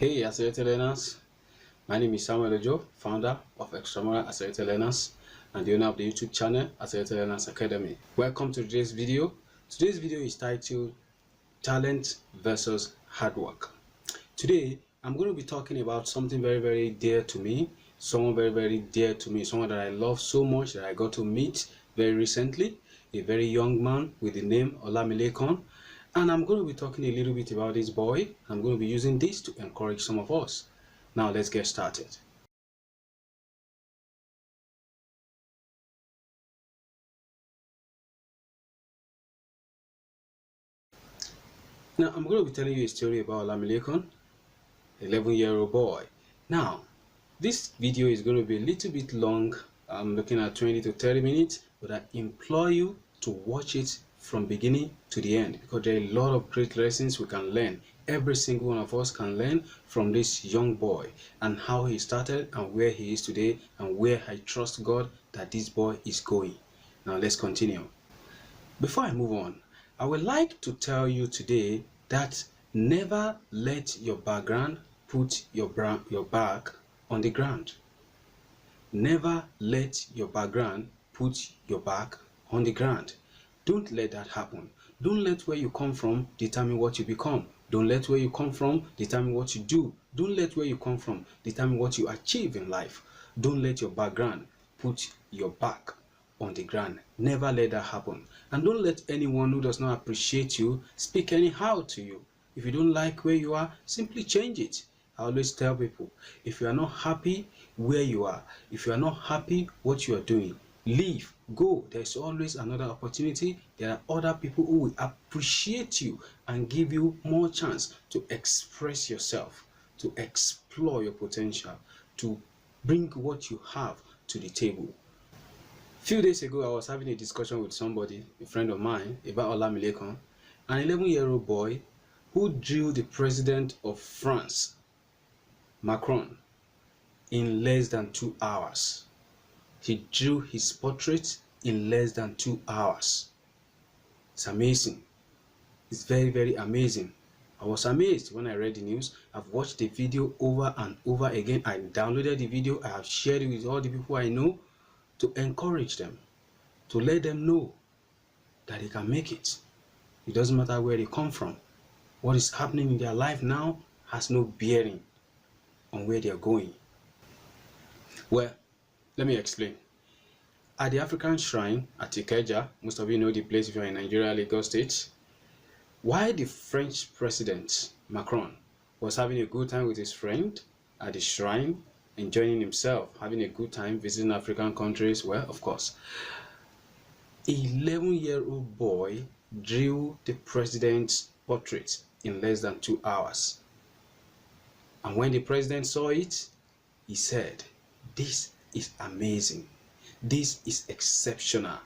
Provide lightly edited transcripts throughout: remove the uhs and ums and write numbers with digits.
Hey Accelerated Learners, my name is Samuel Ojo, founder of Extramural Accelerated Learners and the owner of the YouTube channel Accelerated Learners Academy. Welcome to today's video. Today's video is titled Talent versus Hard Work. Today, I'm going to be talking about something very dear to me, someone very dear to me, someone that I love so much that I got to meet very recently, a very young man with the name Olamilekan. And I'm going to be talking a little bit about this boy. I'm going to be using this to encourage some of us. Now let's get started. Now I'm going to be telling you a story about Olamilekan, 11-year-old boy. Now, this video is going to be a little bit long. I'm looking at 20 to 30 minutes, but I implore you to watch it from beginning to the end because there are a lot of great lessons we can learn. Every single one of us can learn from this young boy and how he started and where he is today and where I trust God that this boy is going. Now let's continue. Before I move on, I would like to tell you today that never let your background put your back on the ground. Never let your background put your back on the ground. Don't let that happen. Don't let where you come from determine what you become. Don't let where you come from determine what you do. Don't let where you come from determine what you achieve in life. Don't let your background put your back on the ground. Never let that happen. And don't let anyone who does not appreciate you speak anyhow to you. If you don't like where you are, simply change it. I always tell people, if you are not happy where you are, if you are not happy what you are doing, leave, go. There's always another opportunity. There are other people who will appreciate you and give you more chance to express yourself, to explore your potential, to bring what you have to the table. A few days ago, I was having a discussion with somebody, a friend of mine, about Olamilekan, an 11-year-old boy who drew the president of France, Macron, in less than 2 hours. He drew his portrait in less than 2 hours. It's amazing. It's very amazing. I was amazed when I read the news. I've watched the video over and over again. I downloaded the video. I have shared it with all the people I know to encourage them, to let them know that they can make it. It doesn't matter where they come from. What is happening in their life now has no bearing on where they are going. Well, let me explain. At the Afrika Shrine at Ikeja, most of you know the place if you are in Nigeria, Lagos State, while the French president, Macron, was having a good time with his friend at the shrine, enjoying himself, having a good time visiting African countries, well, of course, an 11-year-old boy drew the president's portrait in less than 2 hours. And when the president saw it, he said, "This is amazing. This is exceptional."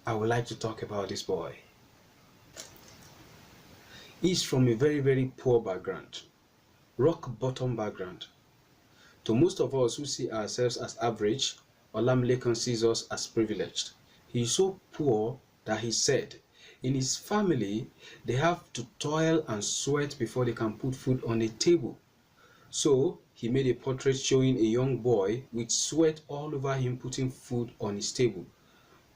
I would like to talk about this boy. He's from a very poor background, rock bottom background. To most of us who see ourselves as average, Olamilekan sees us as privileged. He is so poor that he said, in his family, they have to toil and sweat before they can put food on the table. So he made a portrait showing a young boy with sweat all over him putting food on his table.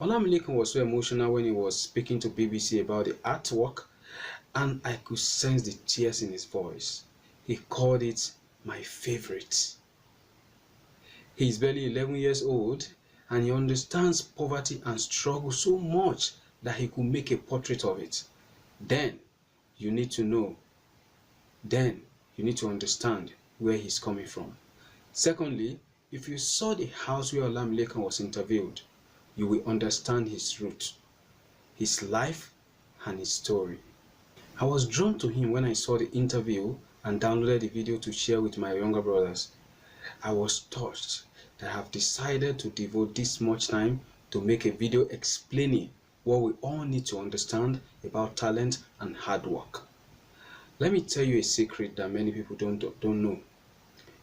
Olamilekan was so emotional when he was speaking to BBC about the artwork, and I could sense the tears in his voice. He called it my favorite. He's barely 11 years old and he understands poverty and struggle so much that he could make a portrait of it. Then you need to know, then you need to understand where he's coming from. Secondly, if you saw the house where Olamilekan was interviewed, you will understand his root, his life and his story. I was drawn to him when I saw the interview and downloaded the video to share with my younger brothers. I was touched that I have decided to devote this much time to make a video explaining what we all need to understand about talent and hard work. Let me tell you a secret that many people don't know.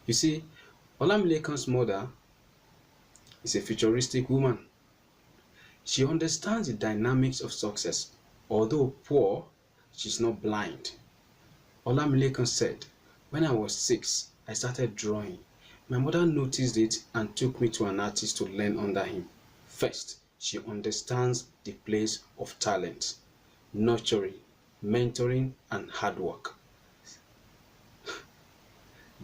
You see, Olamilekan's mother is a futuristic woman. She understands the dynamics of success. Although poor, she's not blind. Olamilekan said, When I was 6, I started drawing. My mother noticed it and took me to an artist to learn under him. First, she understands the place of talent, nurturing, mentoring, and hard work.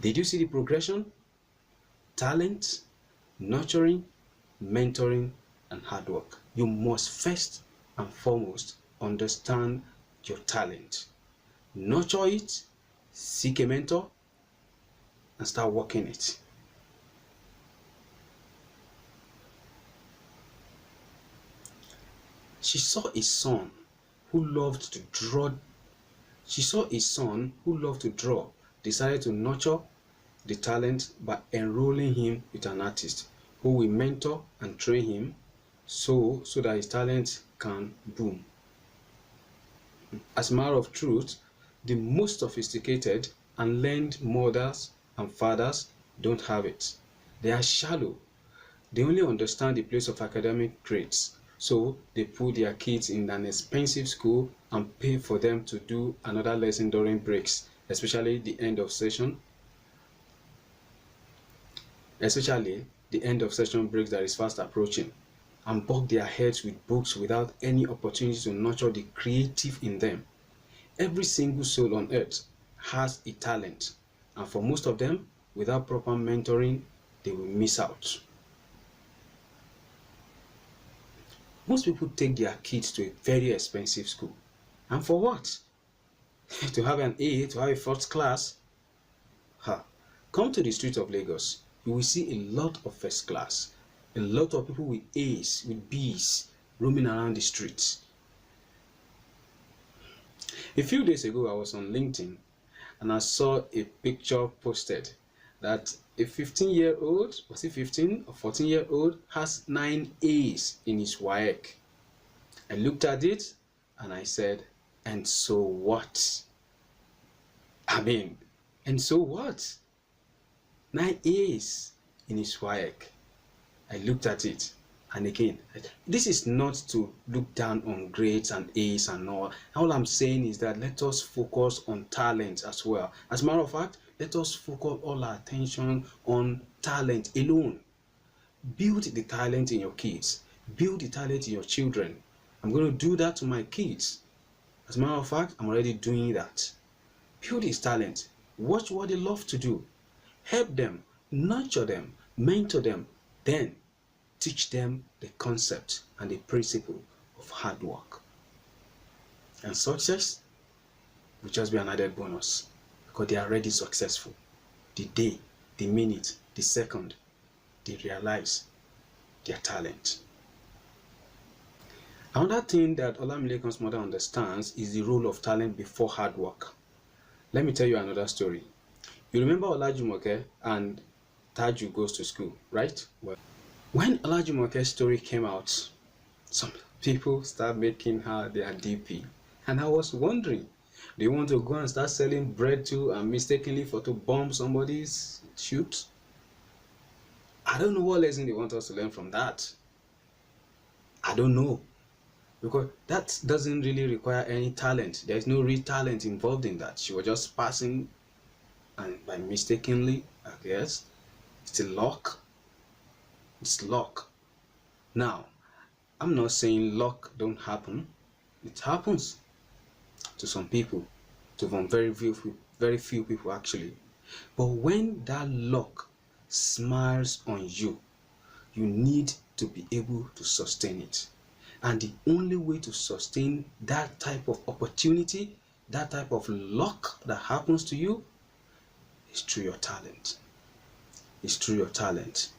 Did you see the progression? Talent, nurturing, mentoring, and hard work. You must first and foremost understand your talent. Nurture it, seek a mentor, and start working it. She saw a son who loved to draw. She saw a son who loved to draw, decided to nurture the talent by enrolling him with an artist who will mentor and train him so that his talent can boom. As a matter of truth, the most sophisticated and learned mothers and fathers don't have it. They are shallow. They only understand the place of academic grades. So they put their kids in an expensive school and pay for them to do another lesson during breaks, especially the end of session breaks that is fast approaching, and bug their heads with books without any opportunity to nurture the creative in them. Every single soul on earth has a talent, and for most of them, without proper mentoring, they will miss out. Most people take their kids to a very expensive school. And for what? To have an A, to have a first class? Come to the streets of Lagos. You will see a lot of first class. A lot of people with A's, with B's, roaming around the streets. A few days ago, I was on LinkedIn and I saw a picture posted that a 15-year-old, was it 15 or 14-year-old, has 9 A's in his WAEC. I looked at it and I said, and so what? And so what? 9 A's in his WAEC. I looked at it, and again, this is not to look down on grades and A's and all. All I'm saying is that let us focus on talent as well. As a matter of fact, let us focus all our attention on talent alone. Build the talent in your kids. Build the talent in your children. I'm going to do that to my kids. As a matter of fact, I'm already doing that. Build his talent. Watch what they love to do. Help them, nurture them, mentor them, then teach them the concept and the principle of hard work. And success will just be an added bonus because they are already successful. The day, the minute, the second, they realize their talent. Another thing that Olamilekan's mother understands is the role of talent before hard work. Let me tell you another story. You remember Olajumoke and Taju goes to school, right? Well, when Olajumoke's story came out, some people start making her their DP. And I was wondering, do you want to go and start selling bread too and mistakenly photobomb somebody's shoot? I don't know what lesson they want us to learn from that. I don't know. Because that doesn't really require any talent. There is no real talent involved in that. She was just passing, and by mistakenly, I guess, it's a luck. It's luck. Now, I'm not saying luck don't happen. It happens to some people, to some very few people actually. But when that luck smiles on you, you need to be able to sustain it. And the only way to sustain that type of opportunity, that type of luck that happens to you, is through your talent. It's through your talent.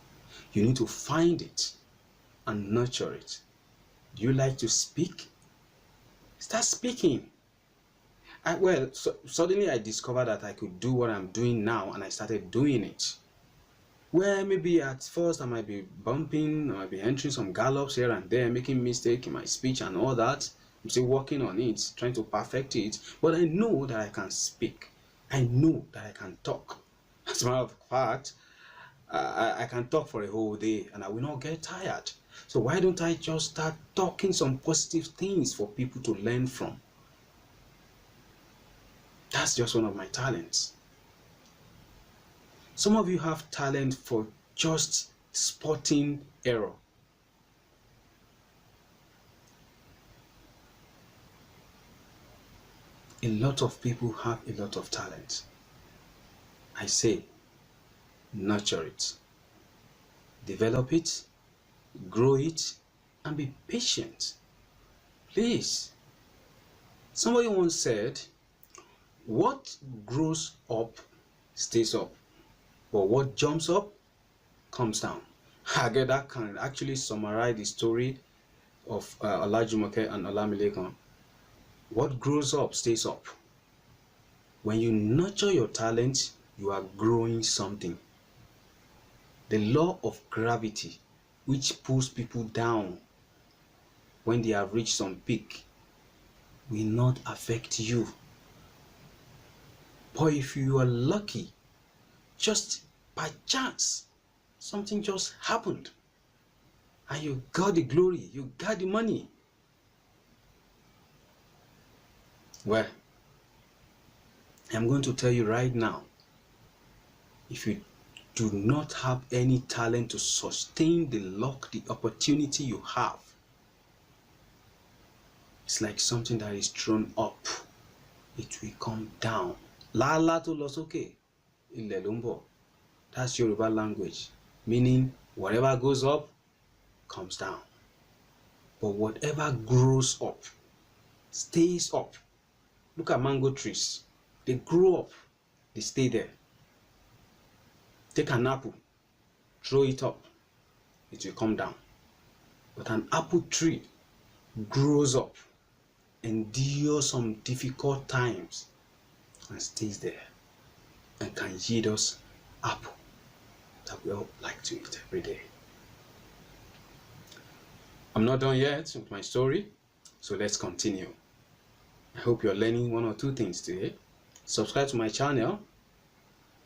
You need to find it and nurture it. Do you like to speak? Start speaking. Suddenly I discovered that I could do what I'm doing now, and I started doing it. Where maybe at first I might be bumping, I might be entering some gallops here and there, making mistakes in my speech and all that. I'm still working on it, trying to perfect it. But I know that I can speak. I know that I can talk. As a matter of fact, I can talk for a whole day and I will not get tired. So why don't I just start talking some positive things for people to learn from? That's just one of my talents. Some of you have talent for just spotting error. A lot of people have a lot of talent. I say, nurture it, develop it, grow it, and be patient. Please. Somebody once said, what grows up stays up, but what jumps up comes down. I get that can actually summarize the story of Olajumoke and Olamilekan. What grows up stays up. When you nurture your talent, you are growing something. The law of gravity, which pulls people down when they have reached some peak, will not affect you. But if you are lucky, just by chance, something just happened and you got the glory, you got the money. Well, I'm going to tell you right now, if you do not have any talent to sustain the luck, the opportunity you have, it's like something that is thrown up. It will come down. Lala to losoke, ilẹ̀ ló ń bọ̀. That's Yoruba language, meaning whatever goes up comes down. But whatever grows up stays up. Look at mango trees. They grow up, they stay there. Take an apple, throw it up, it will come down. But an apple tree grows up, endures some difficult times, and stays there, and can yield us apple that we all like to eat every day. I'm not done yet with my story, so let's continue. I hope you're learning one or two things today. Subscribe to my channel.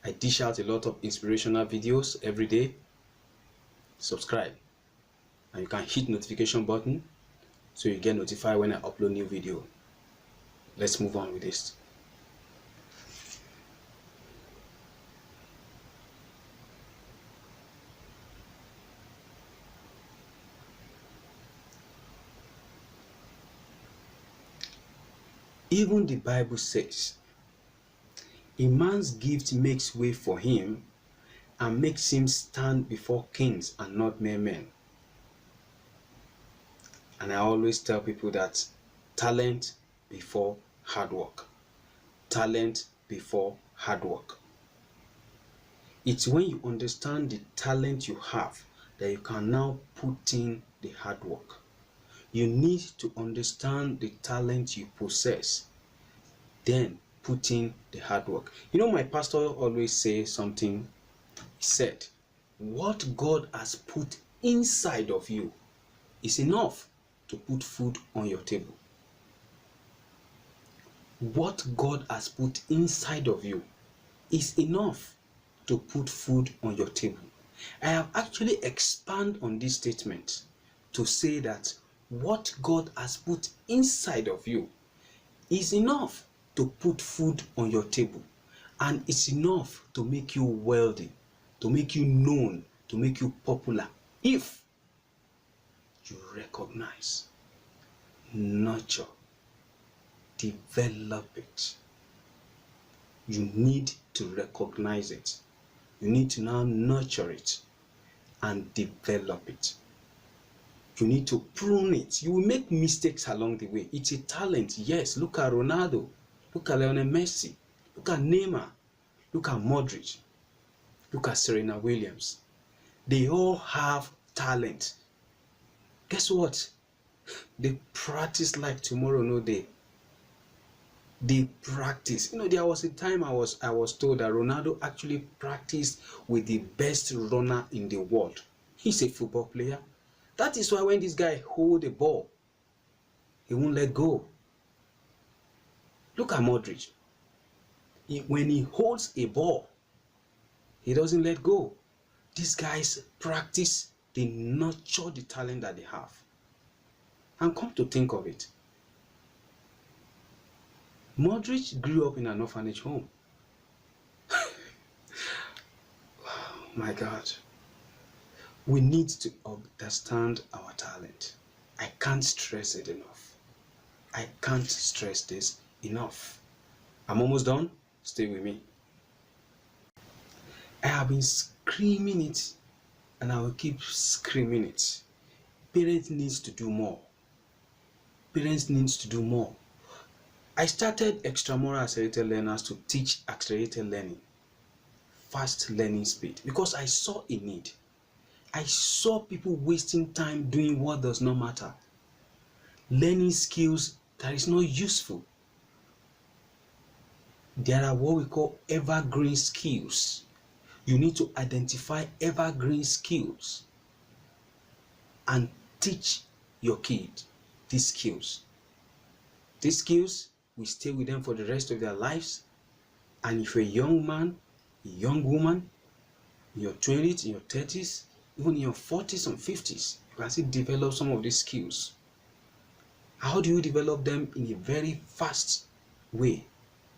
I dish out a lot of inspirational videos every day. Subscribe, and you can hit notification button so you get notified when I upload new video. Let's move on with this. Even the Bible says, a man's gift makes way for him and makes him stand before kings and not mere men. And I always tell people that talent before hard work. Talent before hard work. It's when you understand the talent you have that you can now put in the hard work. You need to understand the talent you possess, then put in the hard work. You know, my pastor always says something. He said, what God has put inside of you is enough to put food on your table. What God has put inside of you is enough to put food on your table. I have actually expanded on this statement to say that what God has put inside of you is enough to put food on your table, and it's enough to make you wealthy, to make you known, to make you popular, if you recognize, nurture, develop it. You need to recognize it. You need to now nurture it and develop it. You need to prune it. You will make mistakes along the way. It's a talent. Yes, look at Ronaldo. Look at Lionel Messi. Look at Neymar. Look at Modric. Look at Serena Williams. They all have talent. Guess what? They practice like tomorrow no day. They practice. You know, there was a time I was told that Ronaldo actually practiced with the best runner in the world. He's a football player. That is why when this guy hold a ball, he won't let go. Look at Modric. When he holds a ball, he doesn't let go. These guys practice, they nurture the talent that they have. And come to think of it, Modric grew up in an orphanage home. My God. We need to understand our talent. I can't stress it enough. I can't stress this enough. I'm almost done. Stay with me. I have been screaming it and I will keep screaming it. Parents needs to do more. Parents needs to do more. I started extramural accelerated learners to teach accelerated learning, fast learning speed, because I saw a need. I saw people wasting time doing what does not matter, learning skills that is not useful. There are what we call evergreen skills. You need to identify evergreen skills and teach your kid these skills. These skills will stay with them for the rest of their lives. And if you're a young man, a young woman, in your 20s, in your 30s, even in your 40s and 50s, you can still develop some of these skills. How do you develop them in a very fast way?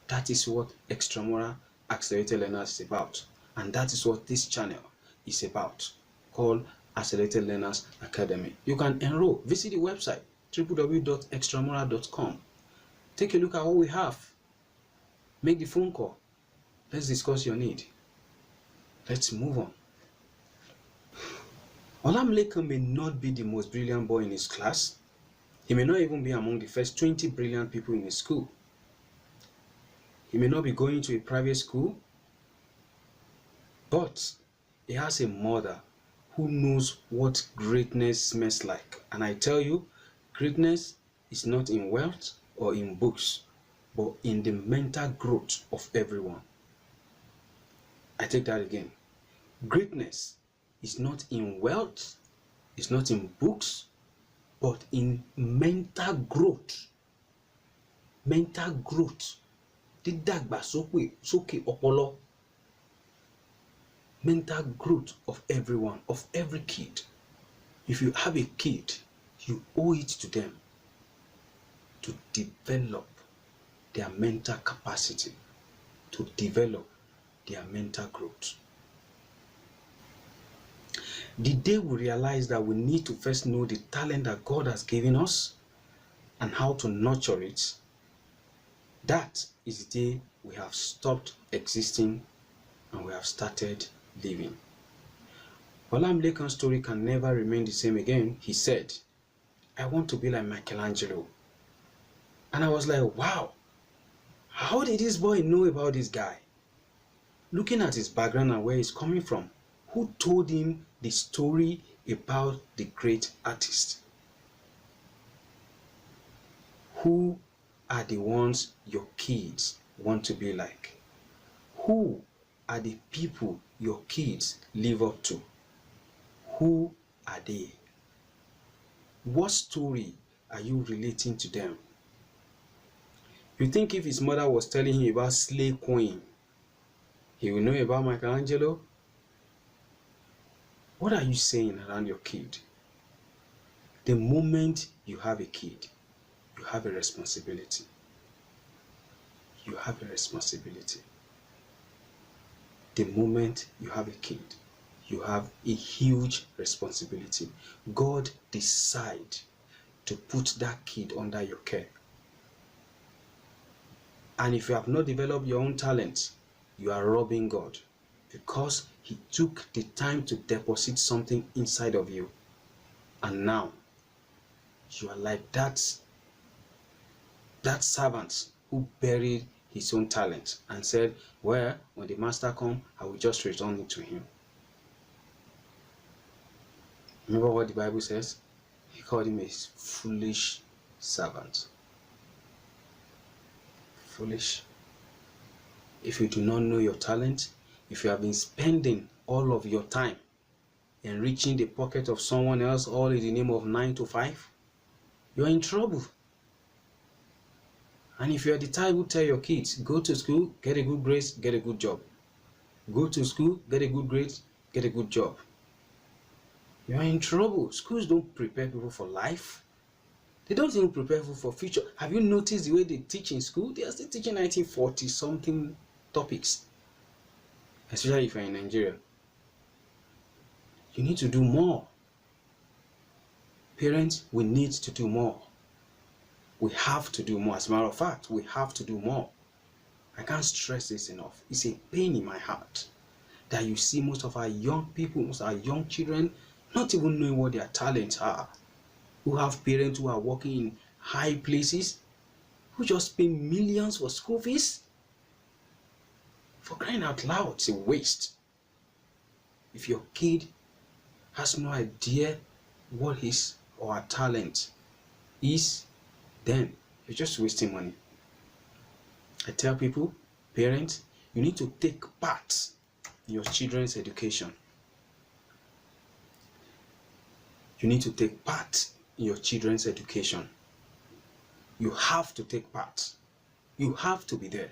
That is what extramural accelerated learners is about. And that is what this channel is about, called Accelerated Learners Academy. You can enroll. Visit the website www.extramural.com. Take a look at what we have. Make the phone call. Let's discuss your need. Let's move on. Olamilekun may not be the most brilliant boy in his class. He may not even be among the first 20 brilliant people in his school. He may not be going to a private school, but he has a mother who knows what greatness smells like. And I tell you, greatness is not in wealth or in books, but in the mental growth of everyone. I take that again. Greatness is not in wealth, it's not in books, but in mental growth. Mental growth. Dídàgbàsókè ọpọlọ. Mental growth of everyone, of every kid. If you have a kid, you owe it to them to develop their mental capacity, to develop their mental growth. The day we realize that we need to first know the talent that God has given us and how to nurture it, that is the day we have stopped existing and we have started living. Olamilekun's story can never remain the same again. He said, I want to be like Michelangelo. And I was like, wow, how did this boy know about this guy? Looking at his background and where he's coming from, who told him the story about the great artist? Who are the ones your kids want to be like? Who are the people your kids live up to? Who are they? What story are you relating to them? You think if his mother was telling him about Slay Queen, he will know about Michelangelo? What are you saying around your kid? The moment you have a kid, you have a responsibility. You have a responsibility. The moment you have a kid, you have a huge responsibility. God decides to put that kid under your care. And if you have not developed your own talent, you are robbing God, because He took the time to deposit something inside of you. And now, you are like that servant who buried his own talent and said, well, when the master comes, I will just return it to him. Remember what the Bible says? He called him a foolish servant. Foolish. If you do not know your talent, if you have been spending all of your time enriching the pocket of someone else, all in the name of 9 to 5, you're in trouble. And if you're the type who tell your kids, go to school, get a good grade, get a good job. Go to school, get a good grade, get a good job. You're in trouble. Schools don't prepare people for life. They don't even prepare people for future. Have you noticed the way they teach in school? They are still teaching 1940 something topics. Especially if you're in Nigeria. You need to do more. Parents, we need to do more. We have to do more. As a matter of fact, we have to do more. I can't stress this enough. It's a pain in my heart that you see most of our young people, most of our young children, not even knowing what their talents are. Who have parents who are working in high places, who just pay millions for school fees. For crying out loud, it's a waste. If your kid has no idea what his or her talent is, then you're just wasting money. I tell people, parents, you need to take part in your children's education. You need to take part in your children's education. You have to take part. You have to be there.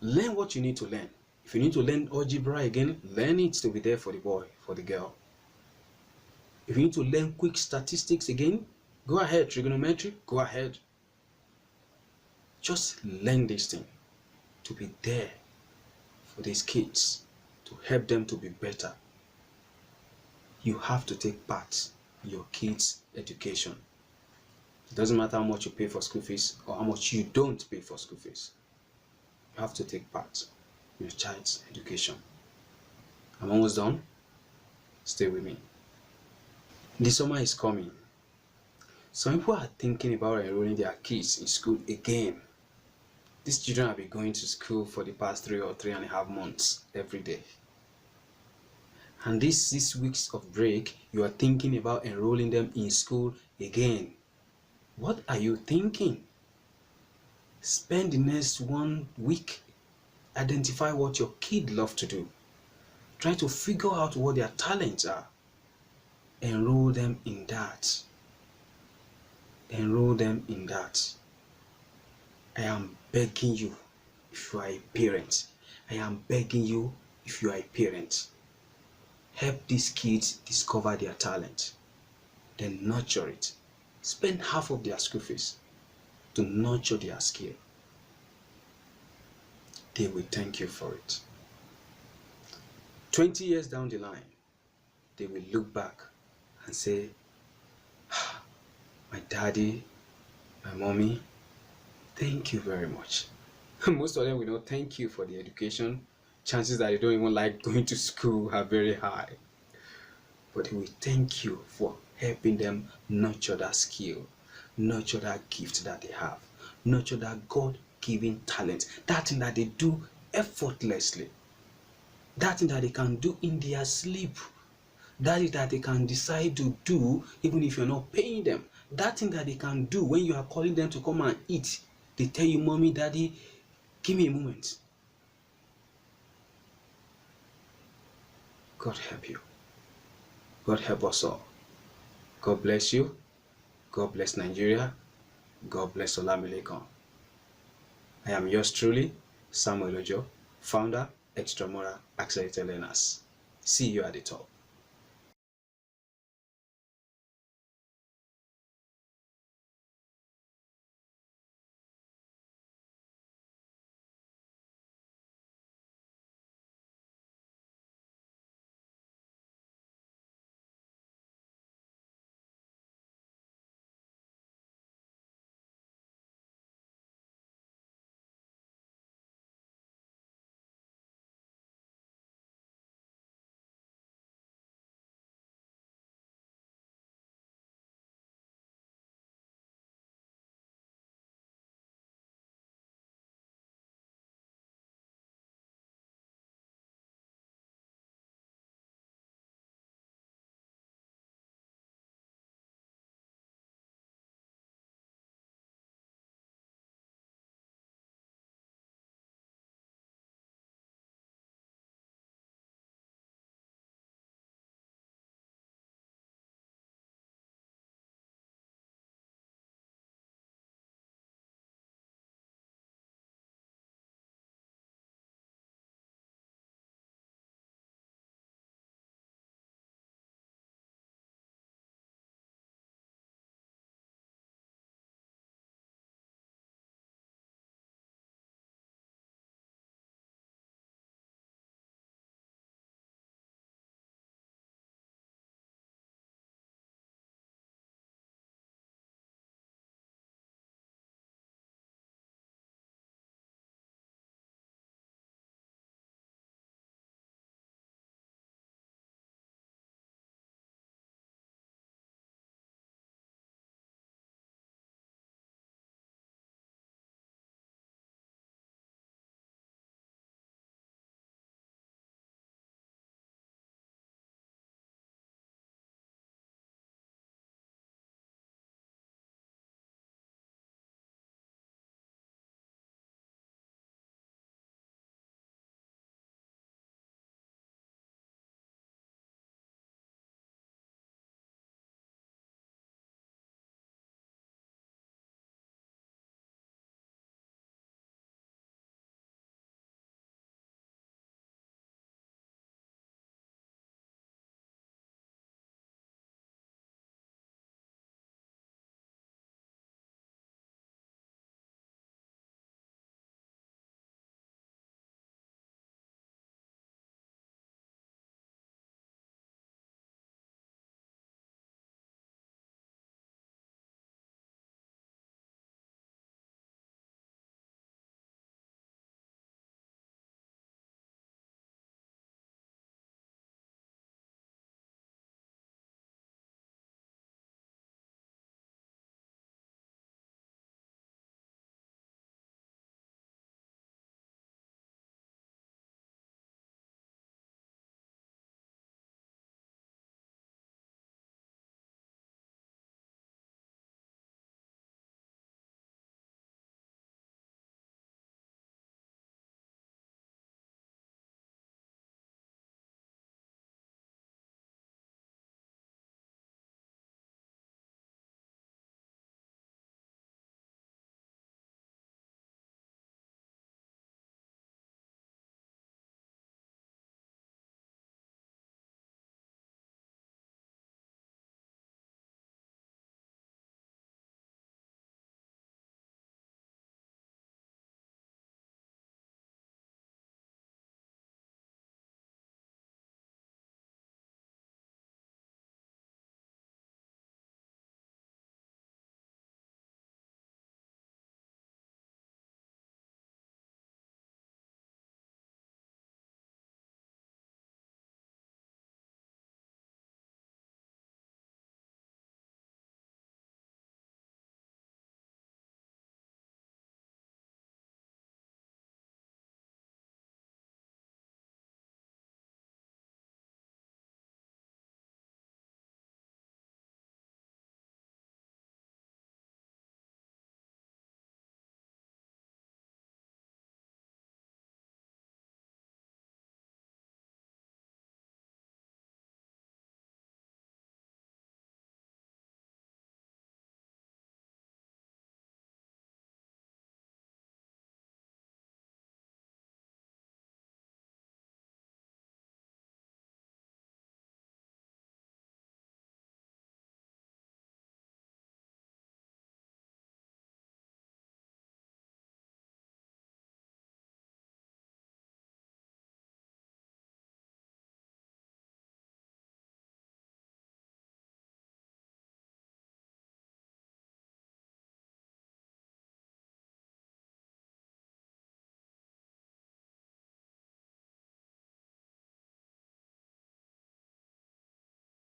Learn what you need to learn. If you need to learn algebra again, learn it to be there for the boy, for the girl. If you need to learn quick statistics again, go ahead. Trigonometry, go ahead. Just learn this thing to be there for these kids, to help them to be better. You have to take part in your kids' education. It doesn't matter how much you pay for school fees or how much you don't pay for school fees. You have to take part in your child's education. I'm almost done. Stay with me. The summer is coming. Some people are thinking about enrolling their kids in school again. These children have been going to school for the past 3 or 3.5 months every day. And these 6 weeks of break, you are thinking about enrolling them in school again. What are you thinking? Spend the next 1 week, identify what your kid loves to do. Try to figure out what their talents are. Enroll them in that. Enroll them in that. I am begging you, if you are a parent. I am begging you, if you are a parent. Help these kids discover their talent. Then nurture it. Spend half of their school fees to nurture their skill. They will thank you for it. 20 years down the line, they will look back and say, my daddy, my mommy, thank you very much. Most of them will not thank you for the education. Chances that they don't even like going to school are very high. But they will thank you for helping them nurture that skill, nurture that gift that they have, nurture that God-given talent, that thing that they do effortlessly, that thing that they can do in their sleep, that thing that they can decide to do even if you're not paying them, that thing that they can do when you are calling them to come and eat. They tell you, mommy, daddy, give me a moment. God help you. God help us all. God bless you. God bless Nigeria. God bless Olamilekon. I am yours truly, Samuel Ojo, founder, Extramural Accelerated Learners. See you at the top.